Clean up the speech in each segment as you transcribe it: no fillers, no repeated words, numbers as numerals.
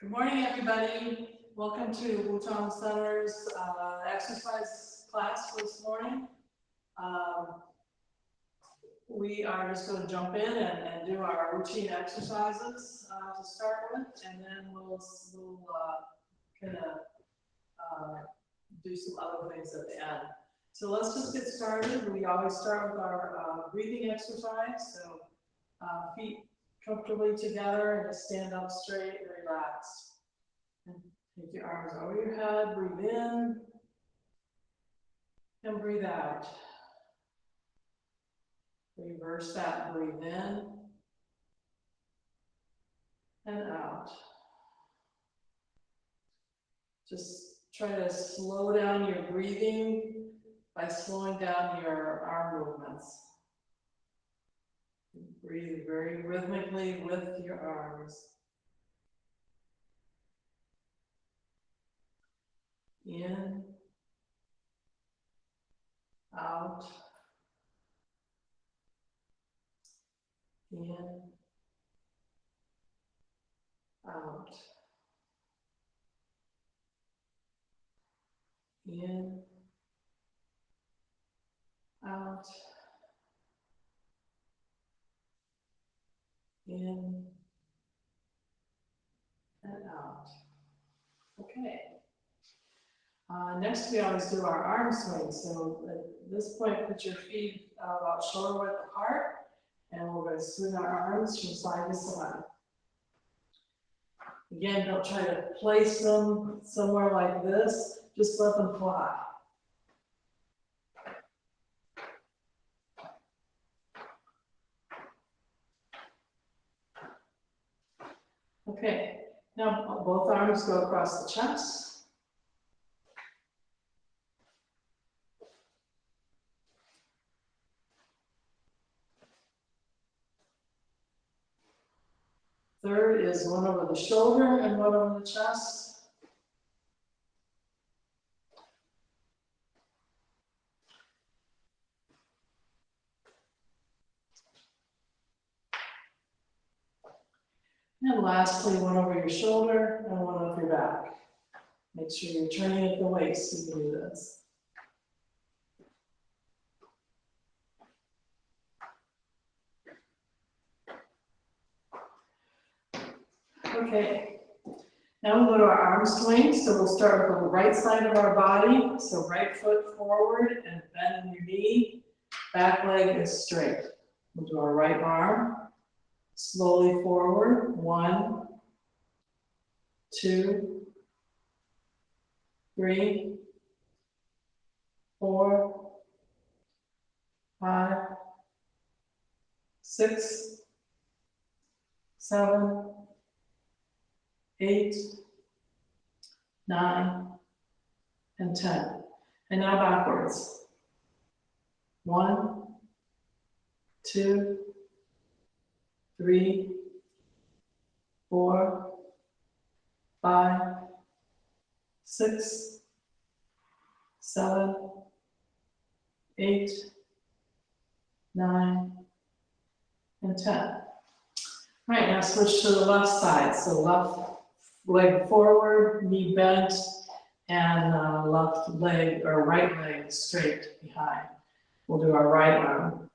Good morning, everybody. Welcome to Wutong Center's exercise class for this morning. We are just going to jump in and do our routine exercises to start with, and then we'll kind of do some other things at the end. So let's just get started. We always start with our breathing exercise. So feet comfortably together and just stand up straight and relaxed. And take your arms over your head, breathe in and breathe out. Reverse that, breathe in and out. Just try to slow down your breathing by slowing down your arm movements. Breathe very rhythmically with your arms. In, out, in, out, in, out, in, and out. Okay. Next, we always do our arm swing. So at this point, put your feet about shoulder width apart, and we're going to swing our arms from side to side. Again, don't try to place them somewhere like this. Just let them fly. Okay, now both arms go across the chest. Third is one over the shoulder and one over the chest. And lastly, one over your shoulder and one over your back. Make sure you're turning at the waist so you can do this. Okay, now we'll go to our arm swing. So we'll start with the right side of our body. So right foot forward and bend your knee. Back leg is straight. We'll do our right arm. Slowly forward. 1, 2, 3, 4, 5, 6, 7, 8, 9, and 10. And now backwards. 1, 2, 3, 4, 5, 6, 7, 8, 9, and 10. All right, now switch to the left side. So left leg forward, knee bent, and left leg or right leg straight behind. We'll do our right arm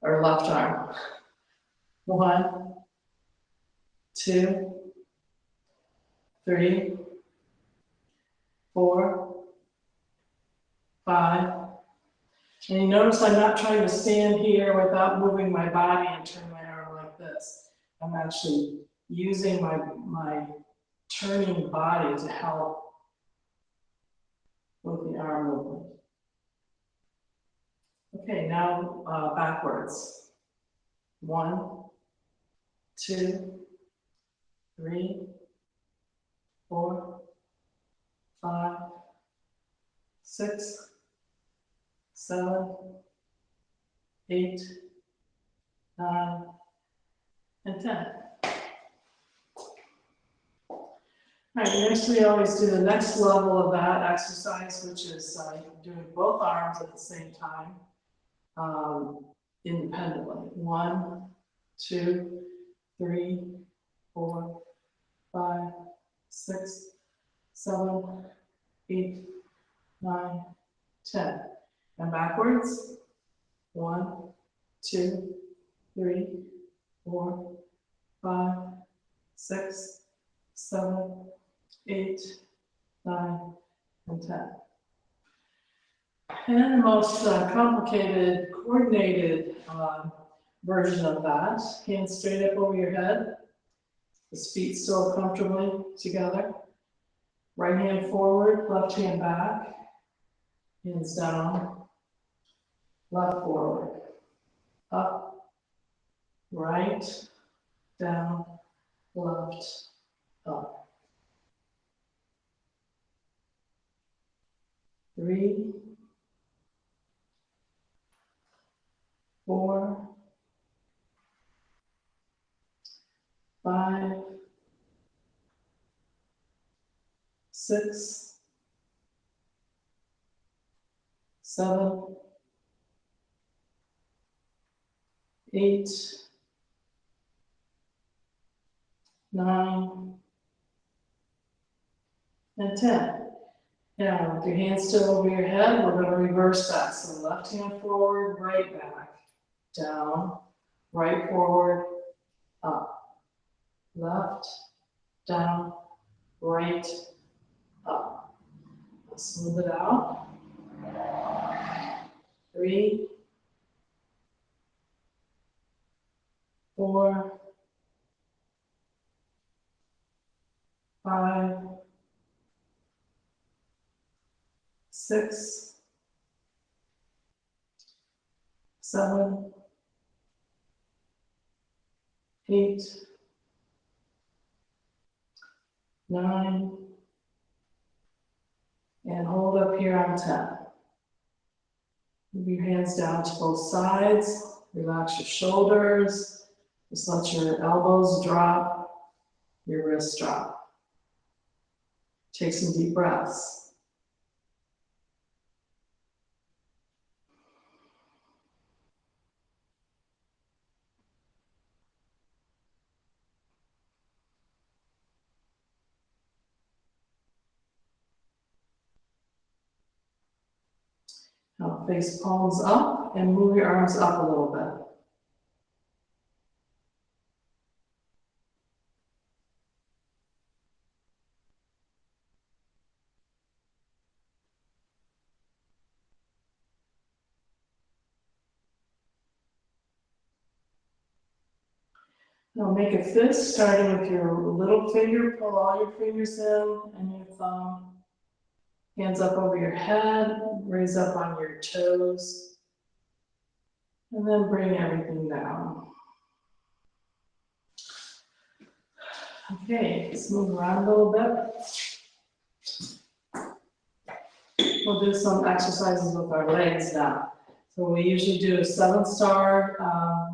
or left arm. 1, 2, 3, 4, 5. And you notice I'm not trying to stand here without moving my body and turn my arm like this. I'm actually using my turning body to help with the arm movement. Okay, now backwards. 1, 2, 3, 4, 5, 6, 7, 8, 9, and 10. All right, next we always do the next level of that exercise, which is doing both arms at the same time, independently. 1, 2, 3, 4, 5, 6, 7, 8, 9, 10. And backwards. 1, 2, 3, 4, 5, 6, 7, 8, 9, and 10. And the most complicated, coordinated version of that, hands straight up over your head, the feet still comfortably together. Right hand forward, left hand back, hands down, left forward, up, right, down, left, up. 3, 4, 5, 6, 7, 8, 9, and 10. Now, with your hands still over your head, we're going to reverse that. So left hand forward, right back, down, right forward, up, left, down, right, up. Let's smooth it out. 3, 4, 5, 6, 7, 8, 9, and hold up here on 10. Move your hands down to both sides, relax your shoulders, just let your elbows drop, your wrists drop. Take some deep breaths. Now face palms up and move your arms up a little bit. Now make a fist, starting with your little finger, pull all your fingers in and your thumb. Hands up over your head, raise up on your toes, and then bring everything down. Okay, let's move around a little bit. We'll do some exercises with our legs now. So we usually do a 7-star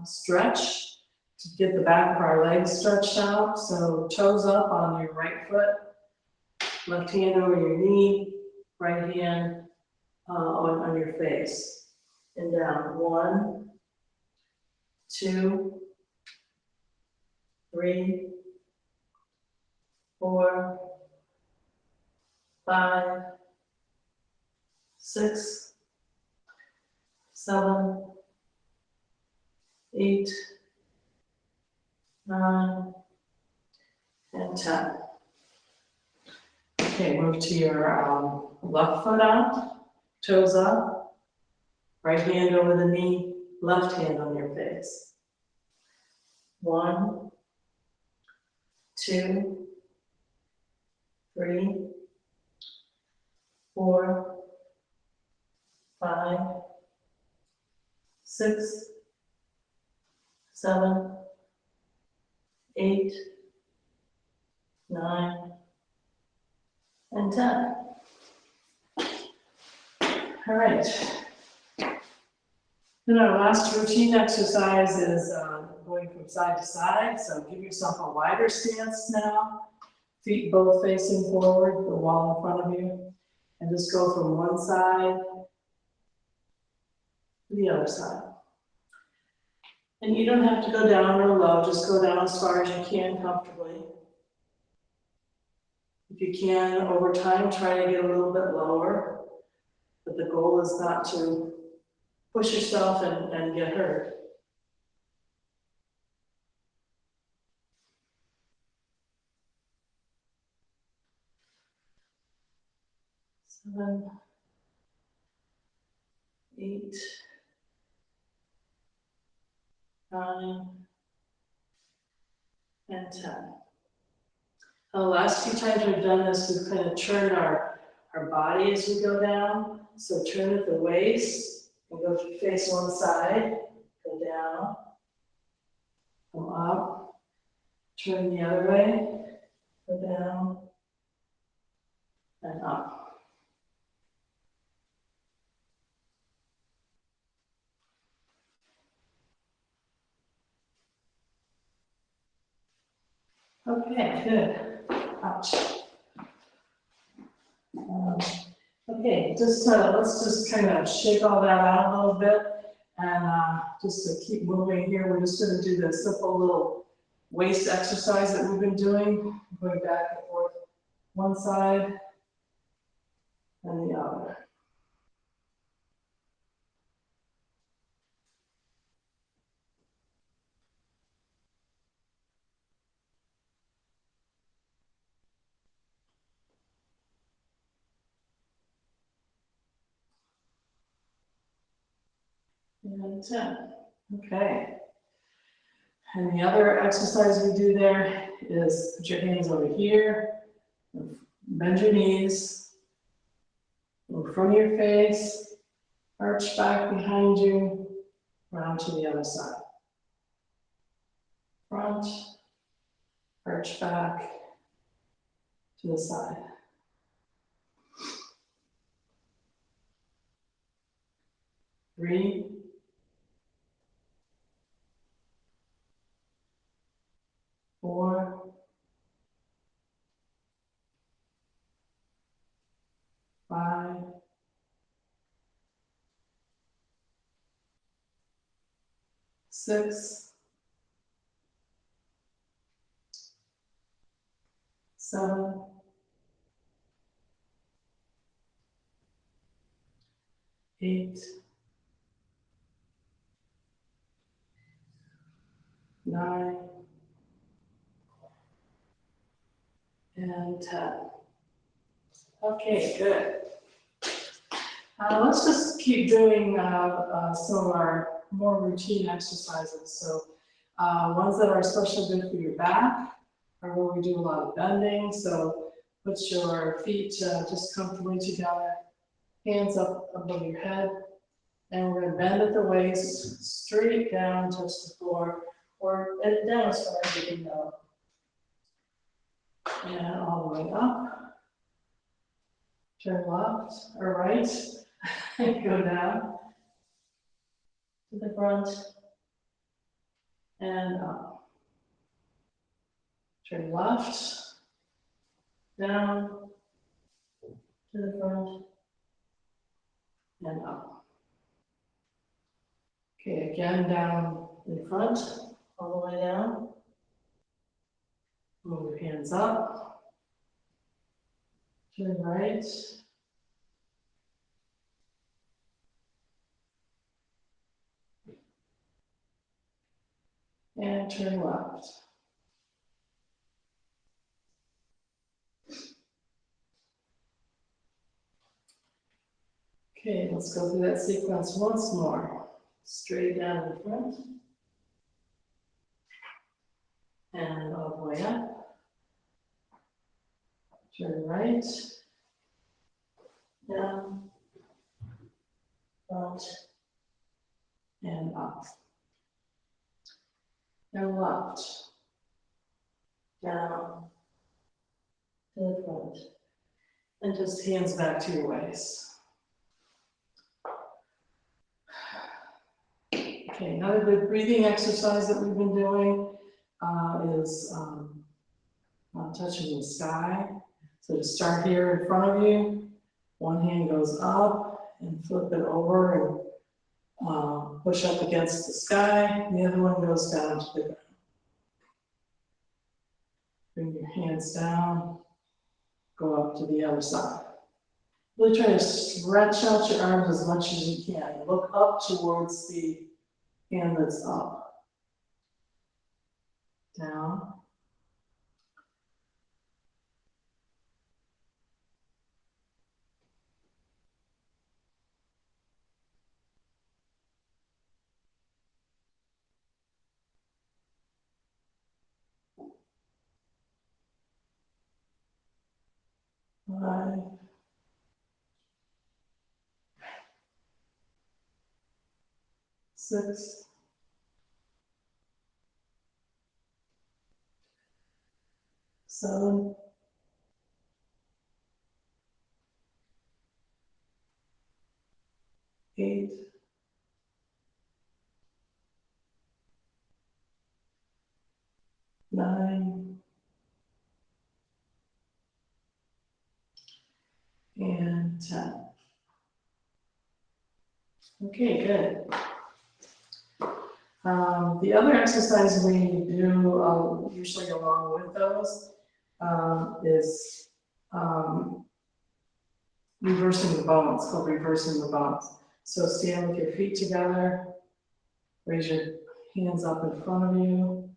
stretch to get the back of our legs stretched out. So toes up on your right foot, left hand over your knee, right hand on your face. And down. 1, 2, 3, 4, 5, 6, 7, 8, 9, and 10. Okay, move to your left foot out, toes up, right hand over the knee, left hand on your face. 1, 2, 3, 4, 5, 6, 7, 8, 9, and 10. All right. Then our last routine exercise is going from side to side. So give yourself a wider stance now. Feet both facing forward, the wall in front of you. And just go from one side to the other side. And you don't have to go down or low, just go down as far as you can comfortably. If you can, over time, try to get a little bit lower, but the goal is not to push yourself and get hurt. 7, 8, 9, and 10. The last few times we've done this, we've kind of turned our body as we go down. So turn at the waist, and go face one side, go down, come up, turn the other way, go down, and up. Okay, good. Ouch. Okay, let's just kind of shake all that out a little bit, and just to keep moving here, we're just going to do the simple little waist exercise that we've been doing, going back and forth, one side and the other. And 10. Okay. And the other exercise we do there is put your hands over here, bend your knees, move from your face, arch back behind you, round to the other side. Front, arch back to the side. Three, 4, 5, 6, 7, 8, 9, and 10. Okay, good. Let's just keep doing some of our more routine exercises. So ones that are especially good for your back are where we do a lot of bending. So put your feet just comfortably together, hands up above your head, and we're going to bend at the waist, straight down, touch the floor, or down as far as you can go. And all the way up. Turn left or right, and go down to the front and up. Turn left, down to the front and up. Okay, again down in front, all the way down. Move your hands up. Turn right. And turn left. Okay, let's go through that sequence once more. Straight down in front. And all the way up. Turn right. Down. Front. And up. And left. Down. To the front. And just hands back to your waist. Okay, another good breathing exercise that we've been doing is touching the sky. So to start here in front of you, one hand goes up and flip it over and push up against the sky. The other one goes down to the ground. Bring your hands down go to the other side. Really try to stretch out your arms as much as you can. Look up towards the hand that's up. Down. Five. 6. 7. 8. 9. And 10. Okay, good. The other exercise we do, usually along with those, is reversing the bones, called reversing the bones. So stand with your feet together, raise your hands up in front of you,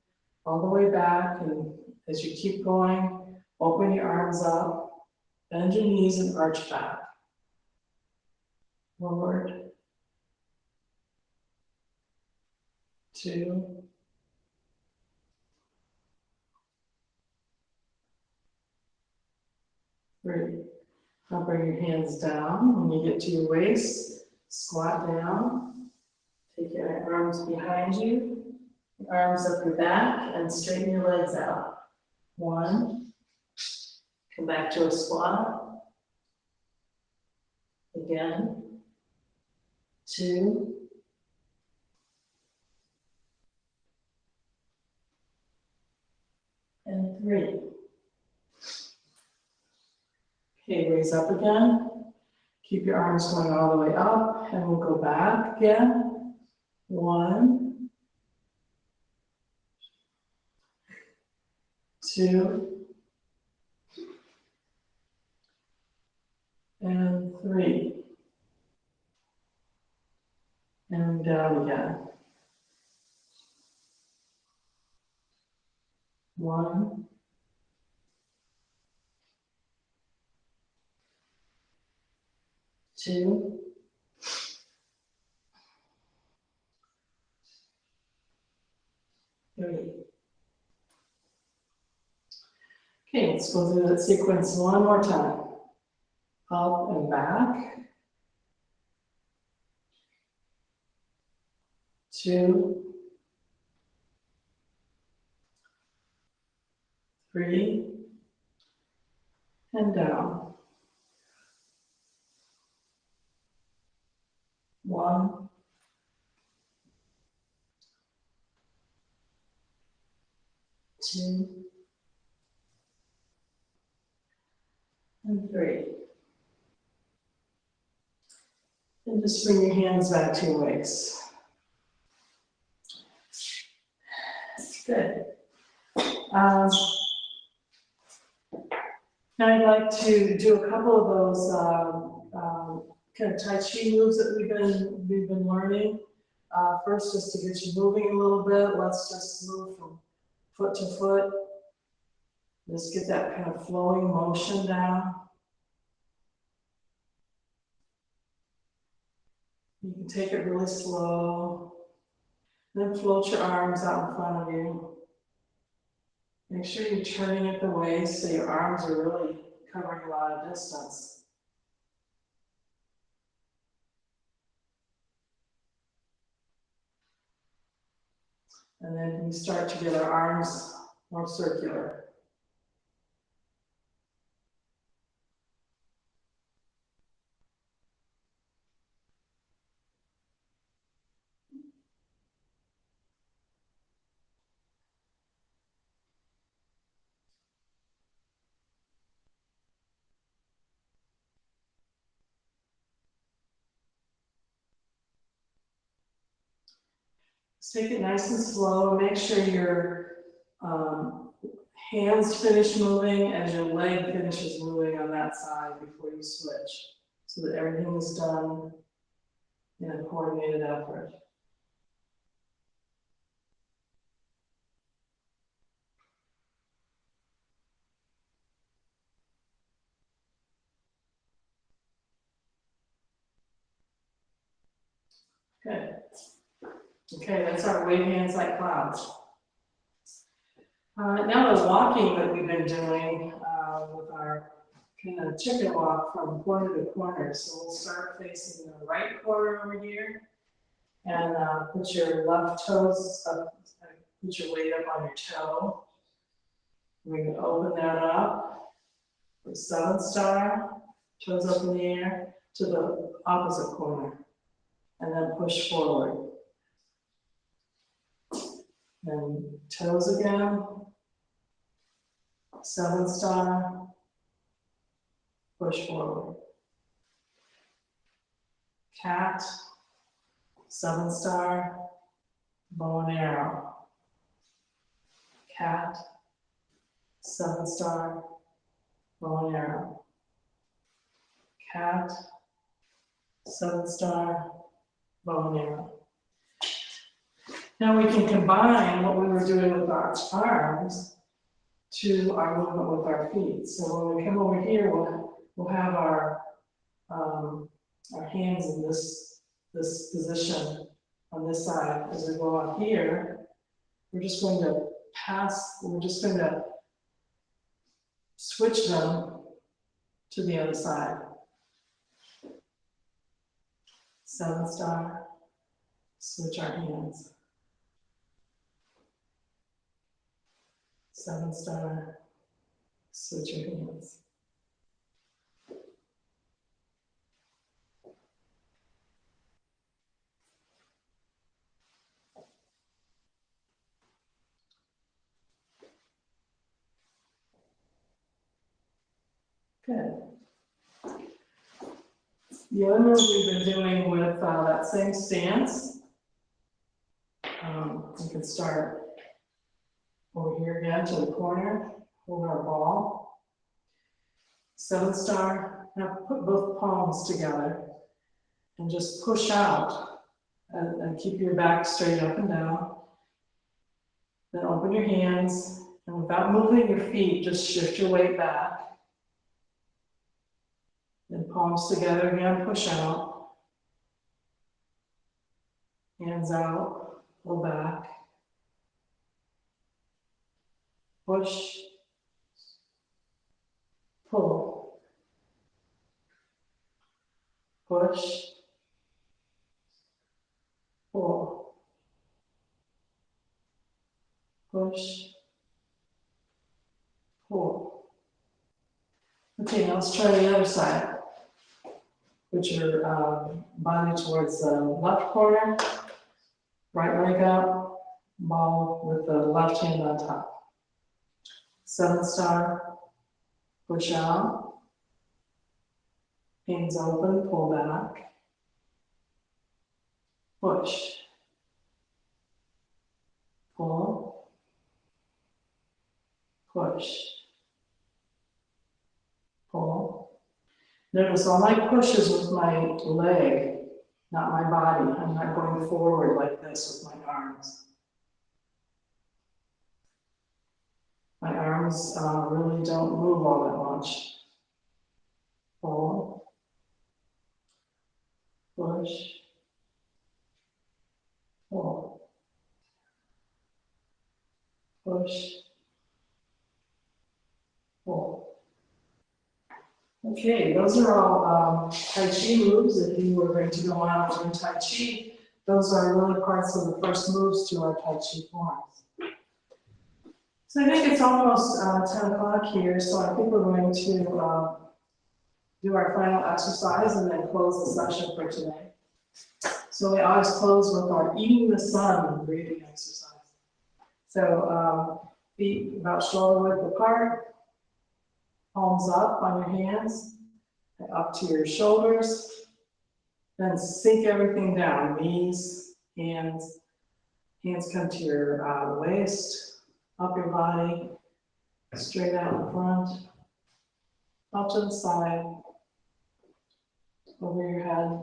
all the way back, and as you keep going, open your arms up, bend your knees and arch back. Forward. 2. 3. Now bring your hands down. When you get to your waist, squat down. Take your arms behind you, arms up your back, and straighten your legs out. 1. Come back to a squat. Again. 2. And 3. Okay, raise up again. Keep your arms going all the way up, and we'll go back again. 1. 2. And 3. And down again. 1. 2. Three. Okay, let's go through that sequence one more time. Up and back. 2. 3. And down. 1. 2. And 3. And just bring your hands back to your waist. Good. Now I'd like to do a couple of those kind of Tai Chi moves that we've been learning. First, just to get you moving a little bit, let's just move from foot to foot. Just get that kind of flowing motion down. You can take it really slow. Then float your arms out in front of you. Make sure you're turning at the waist so your arms are really covering a lot of distance. And then we start to get our arms more circular. Just take it nice and slow. Make sure your hands finish moving as your leg finishes moving on that side before you switch, so that everything is done in a coordinated effort. Good. Okay, that's our wave hands like clouds. Now the walking that we've been doing with our kind of chicken walk from corner to corner. So we'll start facing the right corner over here and put your left toes up, put your weight up on your toe. We can open that up. The 7 star, toes up in the air to the opposite corner. And then push forward. Then toes again. 7 star, push forward. Cat, 7 star, bow and arrow. Cat, 7 star, bow and arrow. Cat, 7 star, bow and arrow. Now we can combine what we were doing with our arms to our movement with our feet. So when we come over here, we'll have our hands in this position on this side. As we go up here, we're just going to switch them to the other side. 7 star, switch our hands. 7 star, switch your hands. Good. The other move we've been doing with that same stance, we can start over here again to the corner, hold our ball. 7 star, now put both palms together and just push out and keep your back straight up and down. Then open your hands and without moving your feet, just shift your weight back. Then palms together again, push out. Hands out, go back. Push, pull, push, pull, push, pull. Okay, now let's try the other side. Put your body towards the left corner, right leg up, ball with the left hand on top. 7 star, push out, hands open, pull back, push, pull, push, pull. Notice all my pushes with my leg, not my body. I'm not going forward like this with my arms. My arms really don't move all that much. Pull, push, pull, push, pull. Okay, those are all Tai Chi moves. If you were going to go on and learn Tai Chi, those are really parts of the first moves to our Tai Chi forms. So I think it's almost 10 o'clock here, so I think we're going to do our final exercise and then close the session for today. So we always close with our eating the sun breathing exercise. So feet about shoulder width apart, palms up on your hands, and up to your shoulders. Then sink everything down, knees, hands come to your waist, up your body, straight out in front, out to the side, over your head.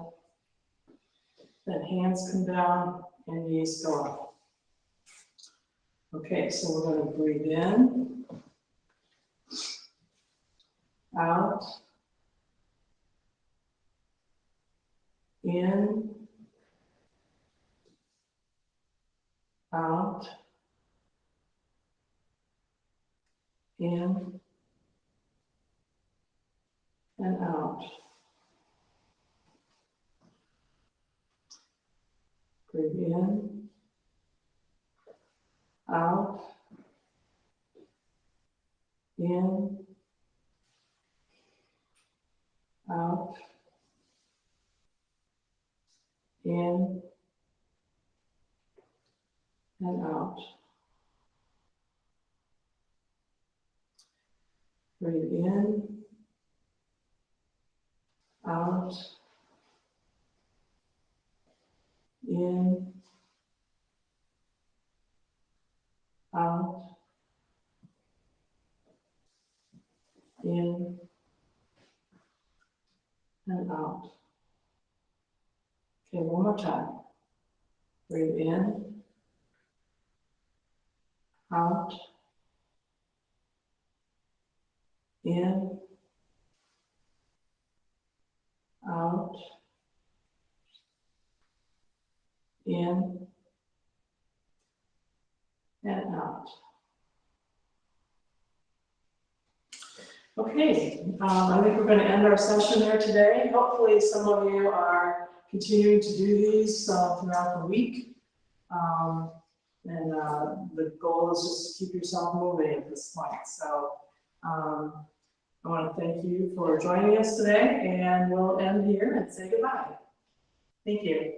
Then hands come down and knees go up. Okay, so we're going to breathe in, out, in, out, in, and out. Breathe in, out, in, out, in, and out. Breathe in, out, in, out, in, and out. Okay, one more time. Breathe in, out, in, out, in, and out. Okay, I think we're going to end our session there today. Hopefully some of you are continuing to do these throughout the week. And the goal is just to keep yourself moving at this point. So I want to thank you for joining us today, and we'll end here and say goodbye. Thank you.